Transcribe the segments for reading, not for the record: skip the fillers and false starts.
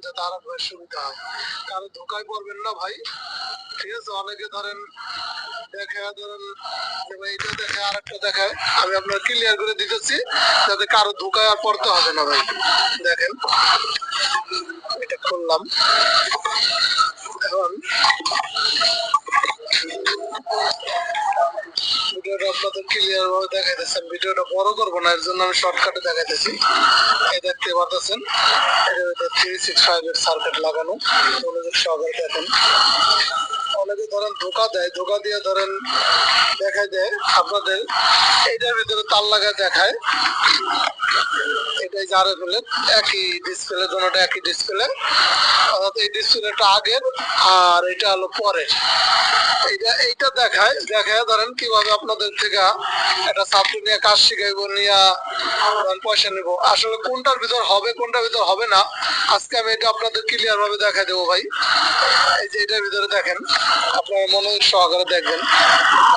যাতে আর ভাই সুবিধা হয়, কারো ধোকায় পড়বেন না ভাই। ঠিক আছে, অনেকে ধরেন দেখে ধরেন যে ভাই এটা দেখে আর একটা দেখায়, আমি আপনার ক্লিয়ার করে দিতেছি যাতে কারো ধোকায় আর পড়তে হবে না ভাই। দেখেন এটা খুললাম, এখন ভিডিওটা আপনাদের ক্লিয়ার ভাবে দেখাইতেছেন। ভিডিওটা বড় করবো না, এর জন্য আমি শর্টকাটে দেখাইতেছি। এই দেখতে পাচ্ছেন এটার ভিতরে 365 এর সার্কিট লাগানো, মনোযোগ সহকারে দেখেন। অনেকে ধরেন ধোকা দেয়, ধোকা দিয়ে ধরেন দেখায় দেয় আপনাদের এইটার ভিতরে তার লাগায় দেখায় এটাই যারে ফেলে একই ডিসপ্লে, দুটোটা একই ডিসপ্লে, অর্থাৎ এই ডিসপ্লেটা আগের আর এটা হলো পরের। এইটা দেখায় ধরেন কিভাবে আপনাদের থেকে একটা ছাত্র নিয়ে কাজ শিখাইবো, নিয়ে পয়সা নিবো। আসলে কোনটার ভিতর হবে কোনটার ভিতর হবে না আজকে আমি এটা আপনাদের ক্লিয়ার ভাবে দেখাই দেবো ভাই। এই যে এটার ভিতরে দেখেন, আপনারা মনোযোগ সহকারে দেখবেন,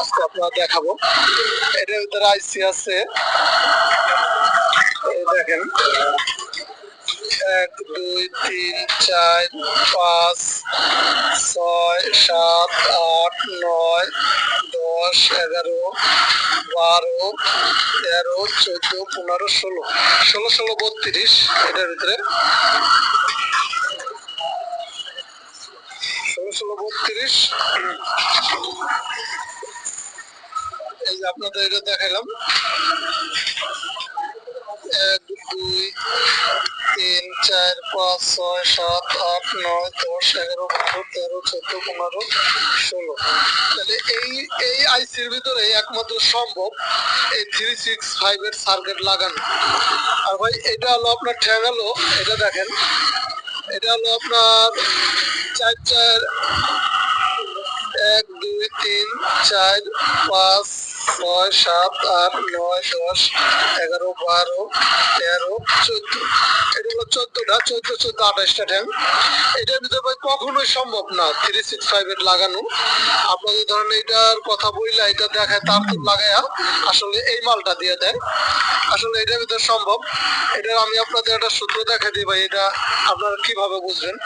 আজকে আপনারা দেখাবো। এটার ভিতরে আইসি আছে, দেখেন 1 2 3 4 5 6 7 8 9 10 11 12 13 14 15 16 16 32 এটার ভিতরে 16 32। এই যে আপনাদের এটা দেখাইলাম 1 2 3 4 5 6 7 8 9 10 11 12 13 14 15 16। তাহলে এই আইসির ভিতরে একমাত্র সম্ভব এই 365 এর সার্কিট লাগানো। আর ভাই এটা হলো আপনার ঠ্যাং হলো, এটা দেখেন এটা হলো আপনার 4 4 1 2 3 4 5 6 7 8 9 10 11 12 13 14। এটা হলো 14টা 14 14 28টা ট্যাং। এটার ভিতরে ভাই কখনোই সম্ভব না 365 এর লাগানো। আপনাদের ধরেন এটার কথা বললে এটা দেখায় তার তো লাগায়া আসলে এই মালটা দিয়ে দেয়, আসলে এটার ভিতরে সম্ভব। এটা আমি আপনাদের একটা সূত্র দেখাই দিই ভাই, এটা আপনারা কিভাবে বুঝবেন।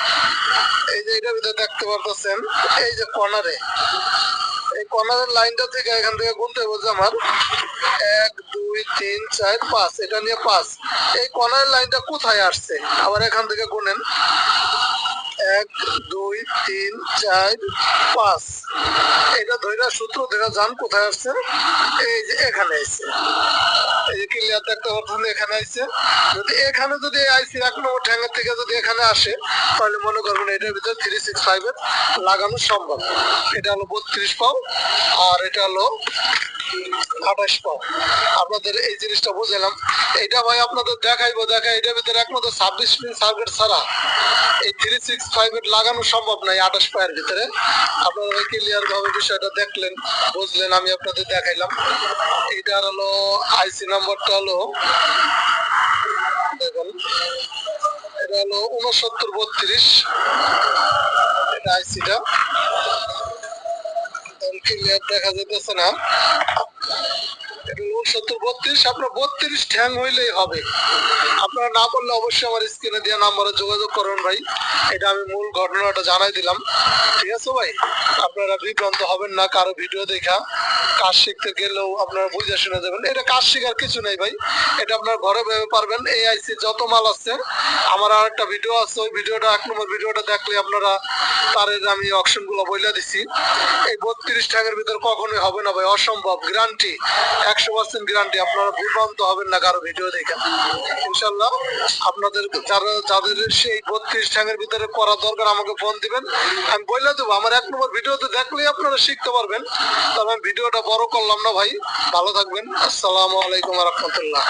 এই যে এটার ভিতরে দেখতে পারতেছেন এই যে কর্নারে, এই কর্নারের লাইনটা থেকে এখান থেকে গুনতে হবে আমার 1 2 3 4 5, এটা নিয়ে 5। এই কর্নারের লাইনটা কোথায় আসছে আবার এখান থেকে গুনেন 1 2 3 4 5। এটা ধইরা সূত্র ধরে যান কোথায় আসছে, এই যে এখানে আসছে। এই যে ক্লিয়ার দেখতে পাচ্ছেন এখানে আসছে। যদি এখানে যদি আইসি 1 নম্বর ঠ্যাঙ্গের থেকে যদি এখানে আসে তাহলে মনে করবেন এটার ভিতরে 365 এর লাগানো সম্ভব। এটা হলো 32 পাও আর এটা হলো 28 পাও। আপনাদের এই জিনিসটা বুঝলাম। এটা ভাই আপনাদের দেখাইবো, এটার ভিতরে একমাত্র 26 পিন সার্কিট ছাড়া এই 365 এর লাগানো সম্ভব নয় 28 পায়ের ভিতরে। আপনারা ক্লিয়ার ভাবে বিষয়টা দেখলেন, বুঝলেন, আমি আপনাদের দেখাইলাম। এটার হলো আইসি নাম্বারটা হলো দেখুন, এটা হলো 6932, এটা আইসিটা ক্লিয়ার দেখা যেতেছে না। এটা 6932, আপনার 32 ঠ্যাং হইলেই হবে। আপনারা না বললে অবশ্যই আমার স্ক্রিনে দেওয়া নাম্বারে যোগাযোগ করুন ভাই। এটা আমি মূল ঘটনাটা জানাই দিলাম, ঠিক আছে ভাই। আপনারা বিভ্রান্ত হবেন না কারো ভিডিও দেখা। কাজ শিখতে গেলেও আপনারা বুঝে শুনে যাবেন, এটা কাজ শেখার কিছু নেই ভাই, এটা আপনার ঘরে ভেবে পারবেন। এই আইসি যত মাল আছে, আমার আর একটা ভিডিও আছে, ওই ভিডিওটা 1 নম্বর ভিডিওটা দেখলে আপনারা তারের আমি অপশন গুলো বলে দিছি। এই 32 ঠ্যাঙের ভিতর কখনোই হবে না ভাই, অসম্ভব, গ্যারান্টি 100% গ্যারান্টি। আপনারা বিভ্রান্ত হবেন না কারো ভিডিও দেখে, ইনশাল্লাহ। আপনাদের যাদের সেই 32 ঠ্যাঙের ভিতরে করা দরকার আমাকে ফোন দিবেন, আমি বলে দেবো। আমার 1 নম্বর ভিডিওতে দেখলেই আপনারা শিখতে পারবেন। তবে আমি ভিডিওটা বড় করলাম না ভাই, ভালো থাকবেন। আসসালামু আলাইকুম ওয়া রাহমাতুল্লাহ।